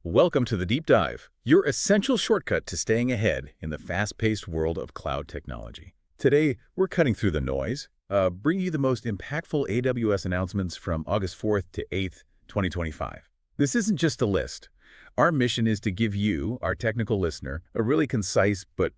Welcome to the Deep Dive, your essential shortcut to staying ahead in the fast-paced world of cloud technology. Today, we're cutting through the noise, bringing you the most impactful AWS announcements from August 4th to 8th, 2025. This isn't just a list. Our mission is to give you, our technical listener, a really concise but,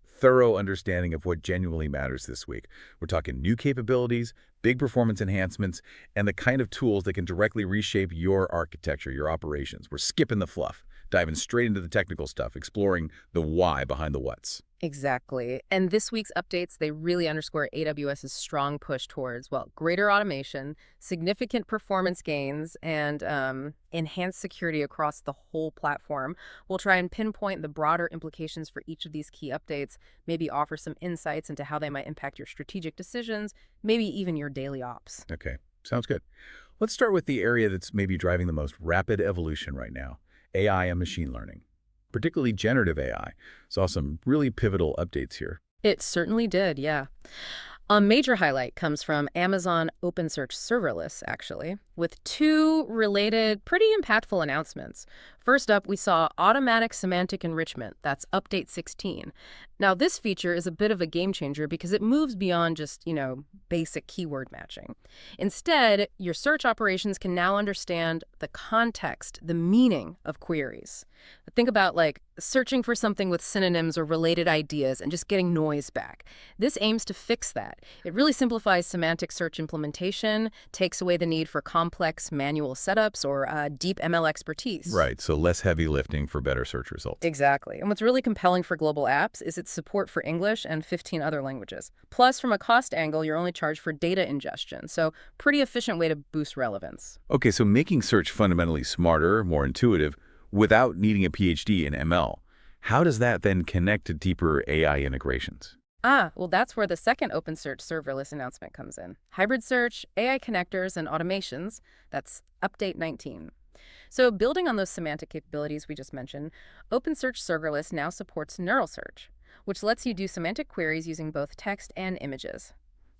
thorough understanding of what genuinely matters this week. We're talking new capabilities, big performance enhancements, and the kind of tools that can directly reshape your architecture, your operations. We're skipping the fluff, diving straight into the technical stuff, exploring the why behind the what's. Exactly. And this week's updates, they really underscore AWS's strong push towards, greater automation, significant performance gains, and enhanced security across the whole platform. We'll try and pinpoint the broader implications for each of these key updates, maybe offer some insights into how they might impact your strategic decisions, maybe even your daily ops. Okay, sounds good. Let's start with the area that's maybe driving the most rapid evolution right now, AI and machine learning. Particularly generative AI. Saw some really pivotal updates here. It certainly did, yeah. A major highlight comes from Amazon OpenSearch Serverless, actually, with two related, pretty impactful announcements. First up, we saw automatic semantic enrichment. That's Update 16. Now, this feature is a bit of a game changer because it moves beyond just, basic keyword matching. Instead, your search operations can now understand the context, the meaning of queries. Think about searching for something with synonyms or related ideas and just getting noise back. This aims to fix that. It really simplifies semantic search implementation, takes away the need for complex manual setups or deep ML expertise. Right, so less heavy lifting for better search results. Exactly. And what's really compelling for global apps is its support for English and 15 other languages. Plus, from a cost angle, you're only charged for data ingestion, so pretty efficient way to boost relevance. Okay, so making search fundamentally smarter, more intuitive, without needing a PhD in ML. How does that then connect to deeper AI integrations? Well, that's where the second OpenSearch serverless announcement comes in. Hybrid search, AI connectors, and automations. That's Update 19. So building on those semantic capabilities we just mentioned, OpenSearch serverless now supports neural search, which lets you do semantic queries using both text and images.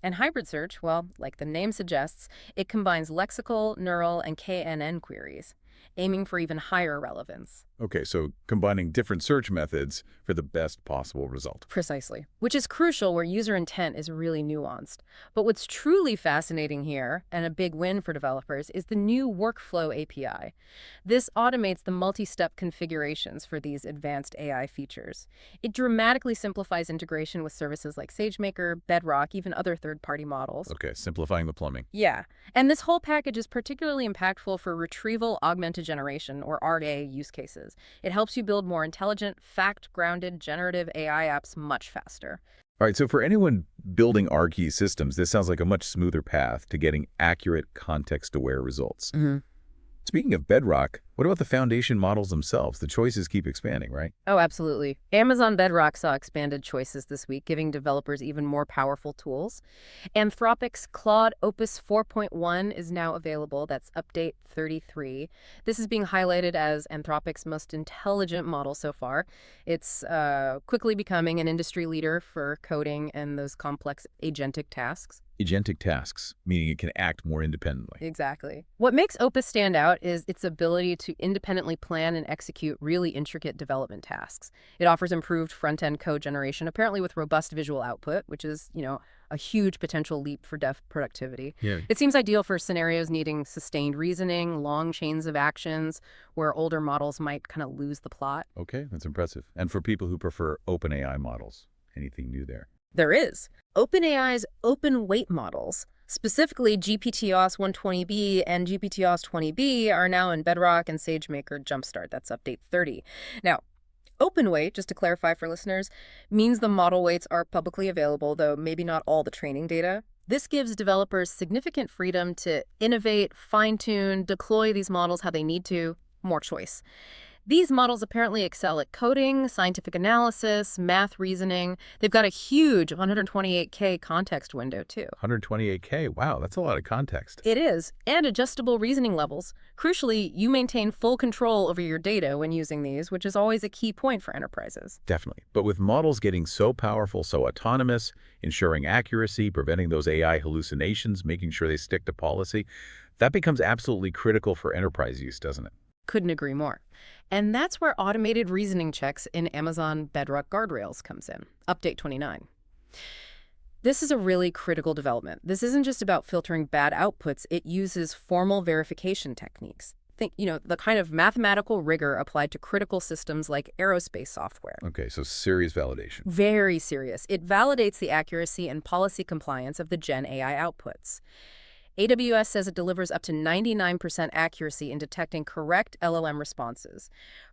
And hybrid search, well, like the name suggests, it combines lexical, neural, and KNN queries, aiming for even higher relevance. Okay, so combining different search methods for the best possible result. Precisely. Which is crucial where user intent is really nuanced. But what's truly fascinating here, and a big win for developers, is the new Workflow API. This automates the multi-step configurations for these advanced AI features. It dramatically simplifies integration with services like SageMaker, Bedrock, even other third-party models. Okay, simplifying the plumbing. Yeah. And this whole package is particularly impactful for retrieval augmented generation, or RAG, use cases. It helps you build more intelligent, fact-grounded, generative AI apps much faster. All right, so for anyone building RAG systems, this sounds like a much smoother path to getting accurate, context-aware results. Speaking of Bedrock, what about the foundation models themselves? The choices keep expanding, right? Oh, absolutely. Amazon Bedrock saw expanded choices this week, giving developers even more powerful tools. Anthropic's Claude Opus 4.1 is now available. That's Update 33. This is being highlighted as Anthropic's most intelligent model so far. It's quickly becoming an industry leader for coding and those complex agentic tasks. Agentic tasks, meaning it can act more independently. Exactly. What makes Opus stand out is its ability to independently plan and execute really intricate development tasks. It offers improved front-end code generation, apparently with robust visual output, which is, a huge potential leap for dev productivity. Yeah. It seems ideal for scenarios needing sustained reasoning, long chains of actions, where older models might kind of lose the plot. Okay, that's impressive. And for people who prefer OpenAI models, anything new there? There is. OpenAI's open weight models, specifically GPTOS 120B and GPTOS 20B, are now in Bedrock and SageMaker Jumpstart. That's Update 30. Now, open weight, just to clarify for listeners, means the model weights are publicly available, though maybe not all the training data. This gives developers significant freedom to innovate, fine-tune, deploy these models how they need to, more choice. These models apparently excel at coding, scientific analysis, math reasoning. They've got a huge 128K context window, too. 128K? Wow, that's a lot of context. It is, and adjustable reasoning levels. Crucially, you maintain full control over your data when using these, which is always a key point for enterprises. Definitely. But with models getting so powerful, so autonomous, ensuring accuracy, preventing those AI hallucinations, making sure they stick to policy, that becomes absolutely critical for enterprise use, doesn't it? Couldn't agree more. And that's where automated reasoning checks in Amazon Bedrock Guardrails comes in, Update 29. This is a really critical development. This isn't just about filtering bad outputs. It uses formal verification techniques. Think, the kind of mathematical rigor applied to critical systems like aerospace software. Okay, so serious validation. Very serious. It validates the accuracy and policy compliance of the Gen AI outputs. AWS says it delivers up to 99% accuracy in detecting correct LLM responses,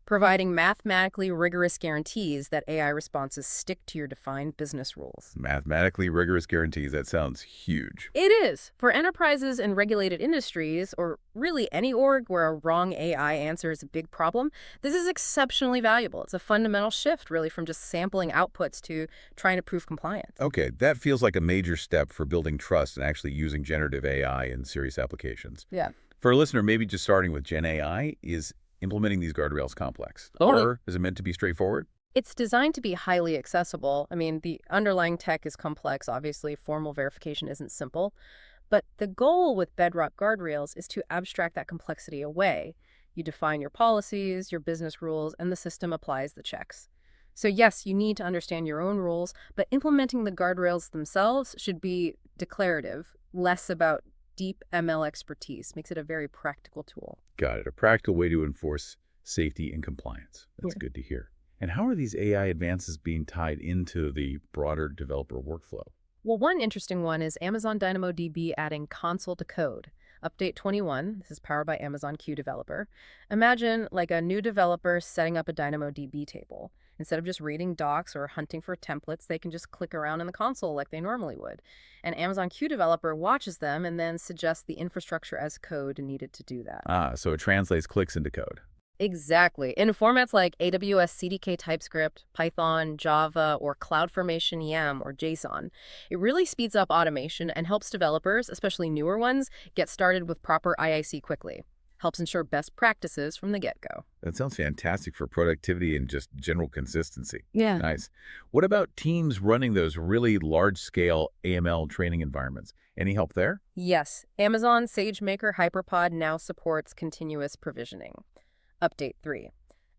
providing mathematically rigorous guarantees that AI responses stick to your defined business rules. Mathematically rigorous guarantees, that sounds huge. It is. For enterprises and regulated industries, or really any org where a wrong AI answer is a big problem, this is exceptionally valuable. It's a fundamental shift, really, from just sampling outputs to trying to prove compliance. Okay, that feels like a major step for building trust and actually using generative AI in serious applications. Yeah. For a listener, maybe just starting with Gen AI, is implementing these guardrails complex? Totally. Or is it meant to be straightforward? It's designed to be highly accessible. I mean, the underlying tech is complex. Obviously, formal verification isn't simple. But the goal with Bedrock Guardrails is to abstract that complexity away. You define your policies, your business rules, and the system applies the checks. So yes, you need to understand your own rules, but implementing the guardrails themselves should be declarative, less about deep ML expertise. Makes it a very practical tool. Got it. A practical way to enforce safety and compliance. That's Yeah. good to hear. And how are these AI advances being tied into the broader developer workflow? Well, one interesting one is Amazon DynamoDB adding console to code. Update 21, this is powered by Amazon Q Developer. Imagine like a new developer setting up a DynamoDB table. Instead of just reading docs or hunting for templates, they can just click around in the console like they normally would. And Amazon Q Developer watches them and then suggests the infrastructure as code needed to do that. So it translates clicks into code. Exactly. In formats like AWS CDK TypeScript, Python, Java, or CloudFormation YAML or JSON, it really speeds up automation and helps developers, especially newer ones, get started with proper IIC quickly. Helps ensure best practices from the get-go. That sounds fantastic for productivity and just general consistency. Yeah. Nice. What about teams running those really large-scale AML training environments? Any help there? Yes. Amazon SageMaker Hyperpod now supports continuous provisioning. Update 3.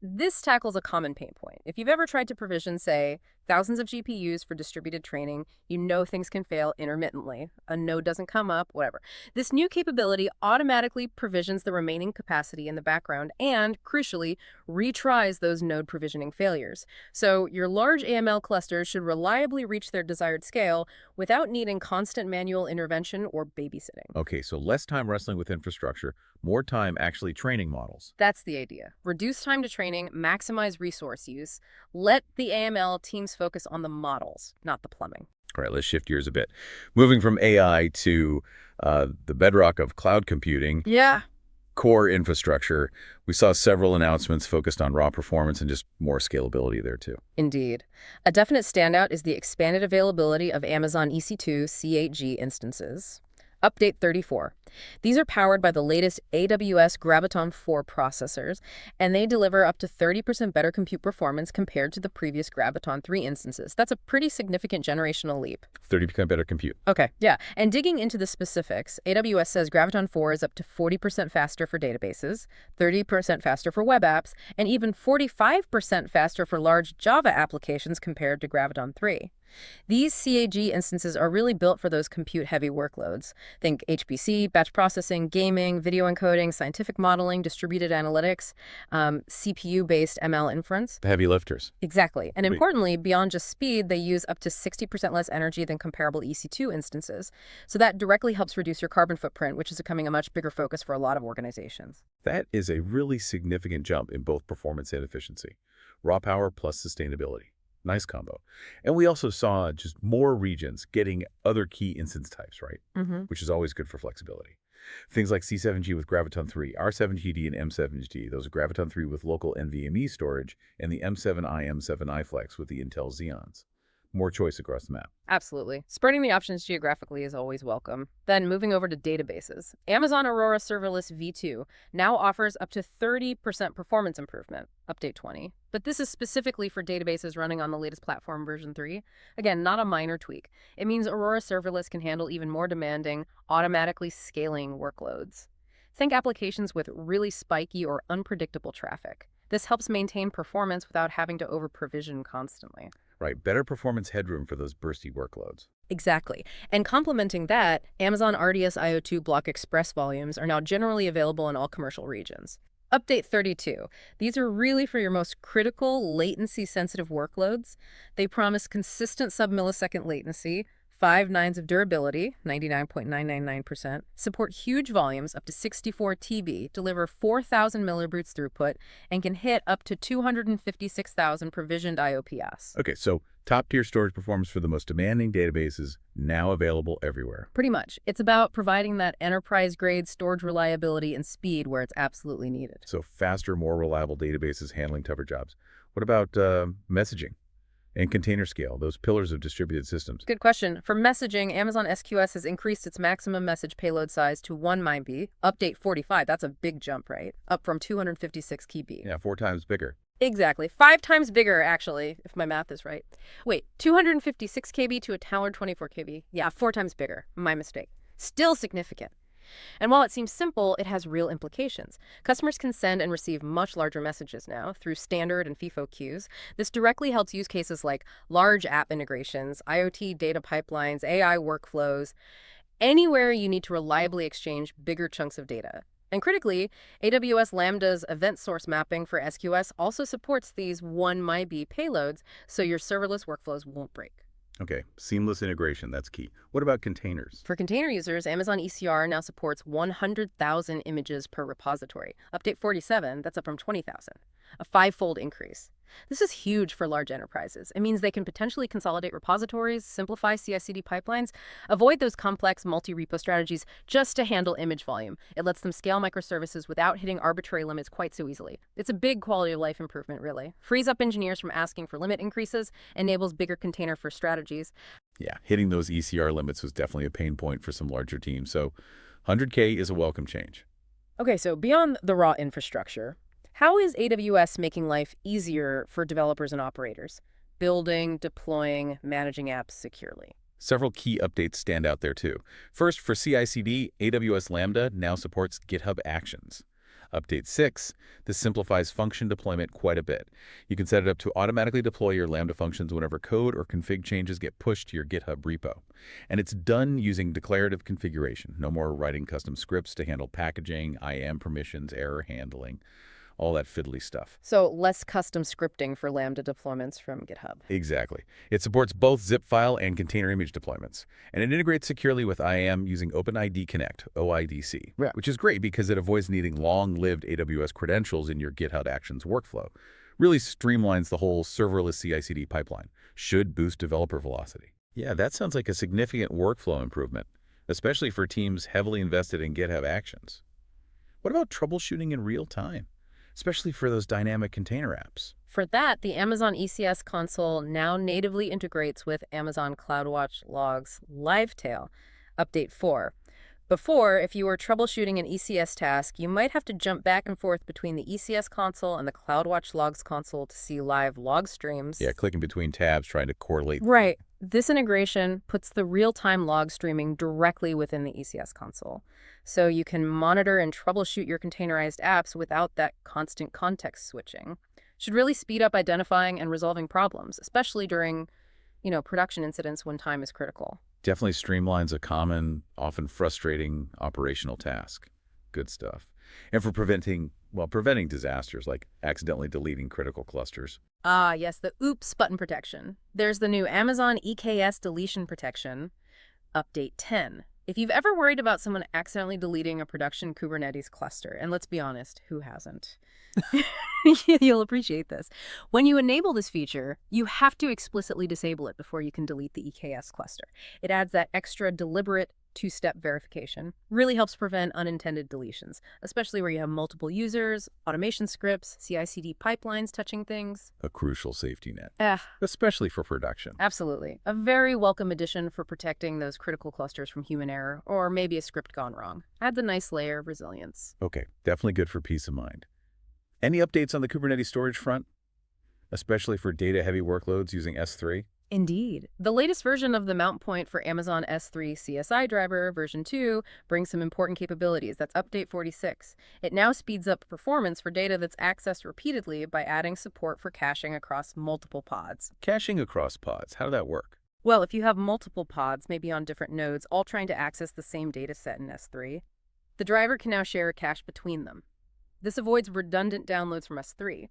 This tackles a common pain point. If you've ever tried to provision, say, thousands of GPUs for distributed training, you know things can fail intermittently. A node doesn't come up, whatever. This new capability automatically provisions the remaining capacity in the background and, crucially, retries those node provisioning failures. So your large AML clusters should reliably reach their desired scale without needing constant manual intervention or babysitting. Okay, so less time wrestling with infrastructure, more time actually training models. That's the idea. Reduce time to training, maximize resource use, let the AML teams focus on the models, not the plumbing. All right, let's shift gears a bit. Moving from AI to the bedrock of cloud computing, Yeah. core infrastructure, we saw several announcements focused on raw performance and just more scalability there too. Indeed. A definite standout is the expanded availability of Amazon EC2 C8G instances. Update 34. These are powered by the latest AWS Graviton4 processors, and they deliver up to 30% better compute performance compared to the previous Graviton3 instances. That's a pretty significant generational leap. 30% better compute. Okay, yeah. And digging into the specifics, AWS says Graviton4 is up to 40% faster for databases, 30% faster for web apps, and even 45% faster for large Java applications compared to Graviton3. These CAG instances are really built for those compute-heavy workloads. Think HPC, batch processing, gaming, video encoding, scientific modeling, distributed analytics, CPU-based ML inference. The heavy lifters. Exactly. And Sweet. importantly, beyond just speed, they use up to 60% less energy than comparable EC2 instances. So that directly helps reduce your carbon footprint, which is becoming a much bigger focus for a lot of organizations. That is a really significant jump in both performance and efficiency. Raw power plus sustainability. Nice combo. And we also saw just more regions getting other key instance types, right? Which is always good for flexibility. Things like C7G with Graviton3, R7GD and M7GD, those are Graviton3 with local NVMe storage, and the M7i, M7i Flex with the Intel Xeons. More choice across the map. Absolutely. Spreading the options geographically is always welcome. Then moving over to databases. Amazon Aurora Serverless V2 now offers up to 30% performance improvement, update 20. But this is specifically for databases running on the latest platform version 3. Again, not a minor tweak. It means Aurora Serverless can handle even more demanding, automatically scaling workloads. Think applications with really spiky or unpredictable traffic. This helps maintain performance without having to over-provision constantly. Right, better performance headroom for those bursty workloads. Exactly. And complementing that, Amazon RDS IO2 block express volumes are now generally available in all commercial regions. Update 32. These are really for your most critical, latency-sensitive workloads. They promise consistent sub-millisecond latency, 5 nines of durability, 99.999%, support huge volumes up to 64 TB, deliver 4,000 millibrutes throughput, and can hit up to 256,000 provisioned IOPS. Okay, so top-tier storage performance for the most demanding databases, now available everywhere. Pretty much. It's about providing that enterprise-grade storage reliability and speed where it's absolutely needed. So faster, more reliable databases handling tougher jobs. What about messaging and container scale, those pillars of distributed systems? Good question. For messaging, Amazon SQS has increased its maximum message payload size to 1 MB. Update 45, that's a big jump, right? Up from 256 KB. Yeah, 4 times bigger. Exactly. 5 times bigger, actually, if my math is right. Wait, 256 KB to a Tallard 24 KB. Yeah, 4 times bigger. My mistake. Still significant. And while it seems simple, it has real implications. Customers can send and receive much larger messages now through standard and FIFO queues. This directly helps use cases like large app integrations, IoT data pipelines, AI workflows, anywhere you need to reliably exchange bigger chunks of data. And critically, AWS Lambda's event source mapping for SQS also supports these 1 MB payloads, so your serverless workflows won't break. Okay, seamless integration, that's key. What about containers? For container users, Amazon ECR now supports 100,000 images per repository. Update 47, that's up from 20,000, a 5-fold increase. This is huge for large enterprises. It means they can potentially consolidate repositories, simplify CI/CD pipelines, avoid those complex multi-repo strategies just to handle image volume. It lets them scale microservices without hitting arbitrary limits quite so easily. It's a big quality of life improvement, really. Frees up engineers from asking for limit increases, enables bigger container-first strategies. Yeah, hitting those ECR limits was definitely a pain point for some larger teams, so 100K is a welcome change. Okay, so beyond the raw infrastructure, how is AWS making life easier for developers and operators, building, deploying, managing apps securely? Several key updates stand out there too. First, for CI/CD, AWS Lambda now supports GitHub Actions. Update 6, this simplifies function deployment quite a bit. You can set it up to automatically deploy your Lambda functions whenever code or config changes get pushed to your GitHub repo. And it's done using declarative configuration. No more writing custom scripts to handle packaging, IAM permissions, error handling, all that fiddly stuff. So less custom scripting for Lambda deployments from GitHub. Exactly. It supports both zip file and container image deployments. And it integrates securely with IAM using OpenID Connect, OIDC, Yeah. which is great because it avoids needing long-lived AWS credentials in your GitHub Actions workflow. Really streamlines the whole serverless CI/CD pipeline. Should boost developer velocity. Yeah, that sounds like a significant workflow improvement, especially for teams heavily invested in GitHub Actions. What about troubleshooting in real time, especially for those dynamic container apps? For that, the Amazon ECS console now natively integrates with Amazon CloudWatch Logs Livetail, Update 4. Before, if you were troubleshooting an ECS task, you might have to jump back and forth between the ECS console and the CloudWatch Logs console to see live log streams. Yeah, clicking between tabs, trying to correlate. Right. This integration puts the real-time log streaming directly within the ECS console. So you can monitor and troubleshoot your containerized apps without that constant context switching. Should really speed up identifying and resolving problems, especially during, production incidents when time is critical. Definitely streamlines a common, often frustrating operational task. Good stuff. And for preventing disasters like accidentally deleting critical clusters. Ah, yes, the Oops button protection. There's the new Amazon EKS deletion protection, Update 10. If you've ever worried about someone accidentally deleting a production Kubernetes cluster, and let's be honest, who hasn't? You'll appreciate this. When you enable this feature, you have to explicitly disable it before you can delete the EKS cluster. It adds that extra deliberate two-step verification. Really helps prevent unintended deletions, especially where you have multiple users, automation scripts, CI/CD pipelines touching things. A crucial safety net, Ah, especially for production. absolutely. A very welcome addition for protecting those critical clusters from human error, or maybe a script gone wrong. Adds a nice layer of resilience. Okay, definitely good for peace of mind. Any updates on the Kubernetes storage front, especially for data-heavy workloads using S3? Indeed. The latest version of the mount point for Amazon S3 CSI driver, version 2, brings some important capabilities. That's update 46. It now speeds up performance for data that's accessed repeatedly by adding support for caching across multiple pods. Caching across pods, how did that work? Well, if you have multiple pods, maybe on different nodes, all trying to access the same data set in S3, the driver can now share a cache between them. This avoids redundant downloads from S3.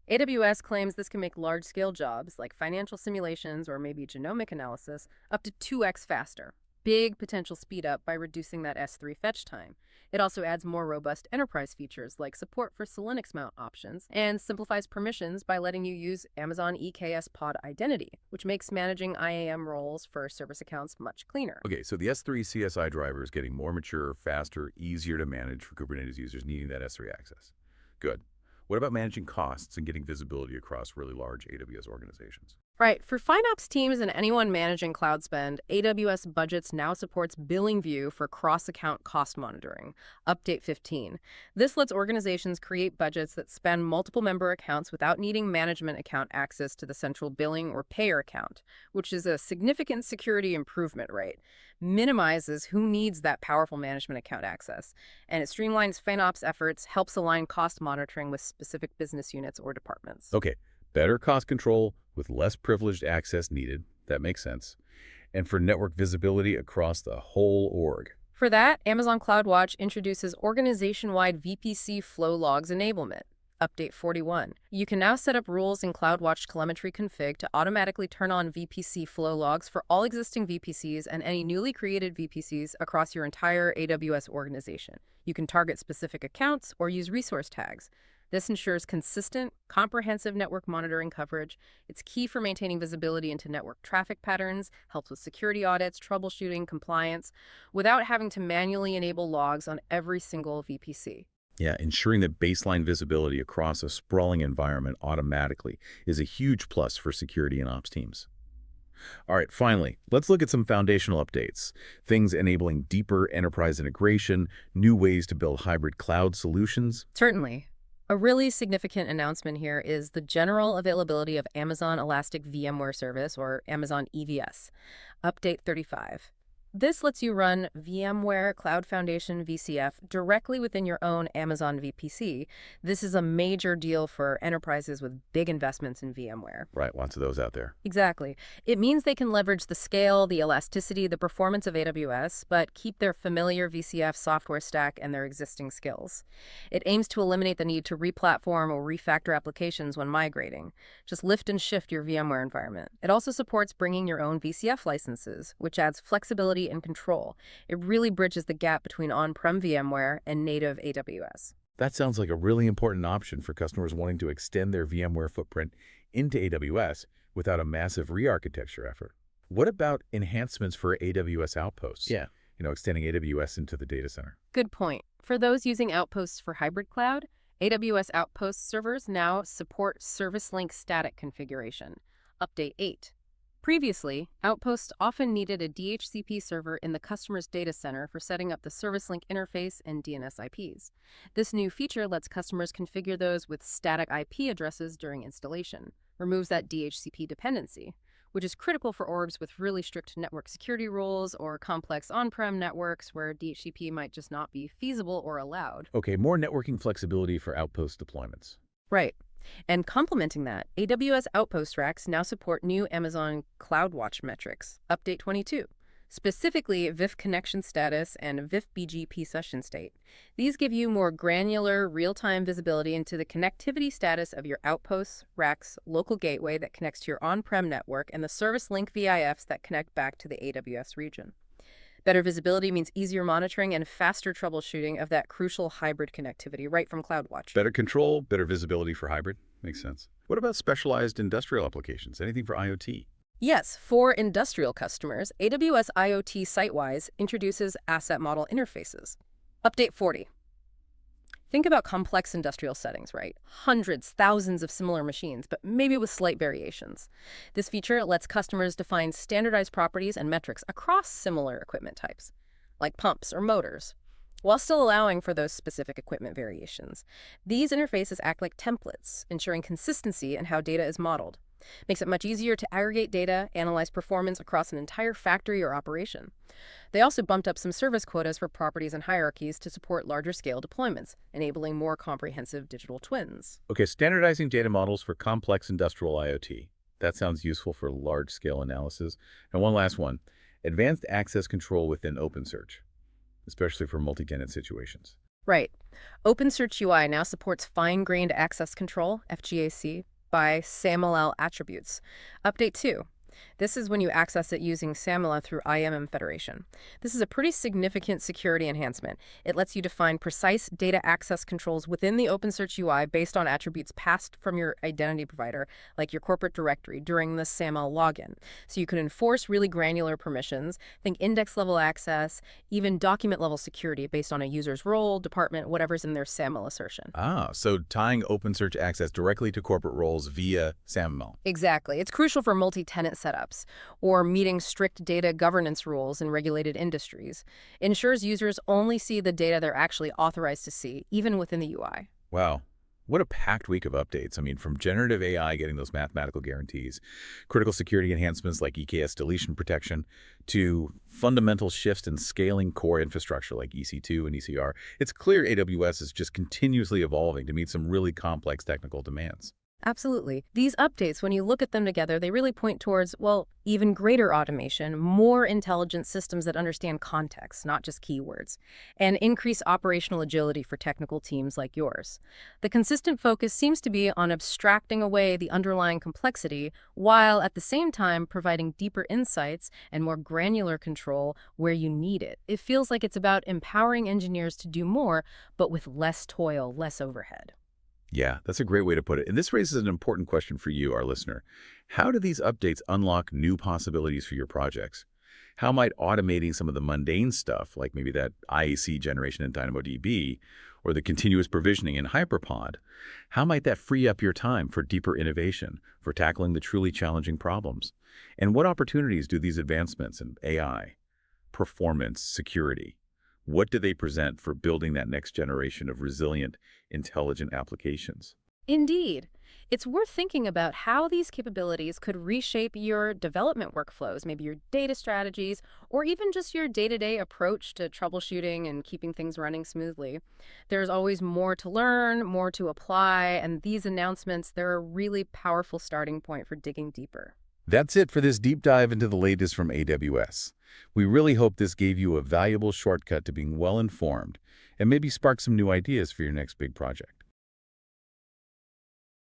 AWS claims this can make large-scale jobs, like financial simulations or maybe genomic analysis, up to 2x faster. Big potential speed up by reducing that S3 fetch time. It also adds more robust enterprise features like support for Linux mount options and simplifies permissions by letting you use Amazon EKS pod identity, which makes managing IAM roles for service accounts much cleaner. Okay, so the S3 CSI driver is getting more mature, faster, easier to manage for Kubernetes users needing that S3 access. Good. What about managing costs and getting visibility across really large AWS organizations? Right. For FinOps teams and anyone managing cloud spend, AWS Budgets now supports Billing View for cross-account cost monitoring, Update 15. This lets organizations create budgets that span multiple member accounts without needing management account access to the central billing or payer account, which is a significant security improvement, right? Minimizes who needs that powerful management account access, and it streamlines FinOps efforts, helps align cost monitoring with specific business units or departments. Okay, better cost control with less privileged access needed. That makes sense. And for network visibility across the whole org. For that, Amazon CloudWatch introduces organization-wide VPC flow logs enablement. Update 41. You can now set up rules in CloudWatch telemetry config to automatically turn on VPC flow logs for all existing VPCs and any newly created VPCs across your entire AWS organization. You can target specific accounts or use resource tags. This ensures consistent, comprehensive network monitoring coverage. It's key for maintaining visibility into network traffic patterns, helps with security audits, troubleshooting, compliance, without having to manually enable logs on every single VPC. Yeah, ensuring that baseline visibility across a sprawling environment automatically is a huge plus for security and ops teams. All right, finally, let's look at some foundational updates. Things enabling deeper enterprise integration, new ways to build hybrid cloud solutions. Certainly. A really significant announcement here is the general availability of Amazon Elastic VMware Service, or Amazon EVS, Update 35. This lets you run VMware Cloud Foundation VCF directly within your own Amazon VPC. This is a major deal for enterprises with big investments in VMware. Right, lots of those out there. Exactly. It means they can leverage the scale, the elasticity, the performance of AWS, but keep their familiar VCF software stack and their existing skills. It aims to eliminate the need to replatform or refactor applications when migrating. Just lift and shift your VMware environment. It also supports bringing your own VCF licenses, which adds flexibility and control. It really bridges the gap between on-prem VMware and native AWS. That sounds like a really important option for customers wanting to extend their VMware footprint into AWS without a massive re-architecture effort. What about enhancements for AWS Outposts? Yeah. Extending AWS into the data center. Good point. For those using Outposts for hybrid cloud, AWS Outposts servers now support Service Link static configuration. Update 8. Previously, Outposts often needed a DHCP server in the customer's data center for setting up the Service Link interface and DNS IPs. This new feature lets customers configure those with static IP addresses during installation, removes that DHCP dependency, which is critical for orgs with really strict network security rules or complex on-prem networks where DHCP might just not be feasible or allowed. Okay, more networking flexibility for Outpost deployments. Right. And complementing that, AWS Outpost racks now support new Amazon CloudWatch metrics, Update 22, specifically VIF connection status and VIF BGP session state. These give you more granular, real-time visibility into the connectivity status of your Outposts, racks, local gateway that connects to your on-prem network, and the Service Link VIFs that connect back to the AWS region. Better visibility means easier monitoring and faster troubleshooting of that crucial hybrid connectivity right from CloudWatch. Better control, better visibility for hybrid. Makes sense. What about specialized industrial applications? Anything for IoT? Yes, for industrial customers, AWS IoT Sitewise introduces asset model interfaces. Update 40. Think about complex industrial settings, right? Hundreds, thousands of similar machines, but maybe with slight variations. This feature lets customers define standardized properties and metrics across similar equipment types, like pumps or motors, while still allowing for those specific equipment variations. These interfaces act like templates, ensuring consistency in how data is modeled. Makes it much easier to aggregate data, analyze performance across an entire factory or operation. They also bumped up some service quotas for properties and hierarchies to support larger scale deployments, enabling more comprehensive digital twins. Okay, standardizing data models for complex industrial IoT. That sounds useful for large-scale analysis. And one last one, advanced access control within OpenSearch, especially for multi-tenant situations. Right. OpenSearch UI now supports fine-grained access control, FGAC, by SAML attributes. Update 2. This is when you access it using SAML through IAM Federation. This is a pretty significant security enhancement. It lets you define precise data access controls within the OpenSearch UI based on attributes passed from your identity provider, like your corporate directory, during the SAML login. So you can enforce really granular permissions, think index-level access, even document-level security based on a user's role, department, whatever's in their SAML assertion. Ah, so tying OpenSearch access directly to corporate roles via SAML. Exactly. It's crucial for multi-tenant setups or meeting strict data governance rules in regulated industries. It ensures users only see the data they're actually authorized to see, even within the UI. Wow. What a packed week of updates. I mean, from generative AI getting those mathematical guarantees, critical security enhancements like EKS deletion protection, to fundamental shifts in scaling core infrastructure like EC2 and ECR. It's clear AWS is just continuously evolving to meet some really complex technical demands. Absolutely. These updates, when you look at them together, they really point towards, well, even greater automation, more intelligent systems that understand context, not just keywords, and increase operational agility for technical teams like yours. The consistent focus seems to be on abstracting away the underlying complexity, while at the same time providing deeper insights and more granular control where you need it. It feels like it's about empowering engineers to do more, but with less toil, less overhead. Yeah, that's a great way to put it. And this raises an important question for you, our listener. How do these updates unlock new possibilities for your projects? How might automating some of the mundane stuff, like maybe that IAC generation in DynamoDB or the continuous provisioning in Hyperpod, how might that free up your time for deeper innovation, for tackling the truly challenging problems? And what opportunities do these advancements in AI, performance, security, what do they present for building that next generation of resilient, intelligent applications? Indeed. It's worth thinking about how these capabilities could reshape your development workflows, maybe your data strategies, or even just your day-to-day approach to troubleshooting and keeping things running smoothly. There's always more to learn, more to apply, and these announcements, they're a really powerful starting point for digging deeper. That's it for this deep dive into the latest from AWS. We really hope this gave you a valuable shortcut to being well-informed and maybe spark some new ideas for your next big project.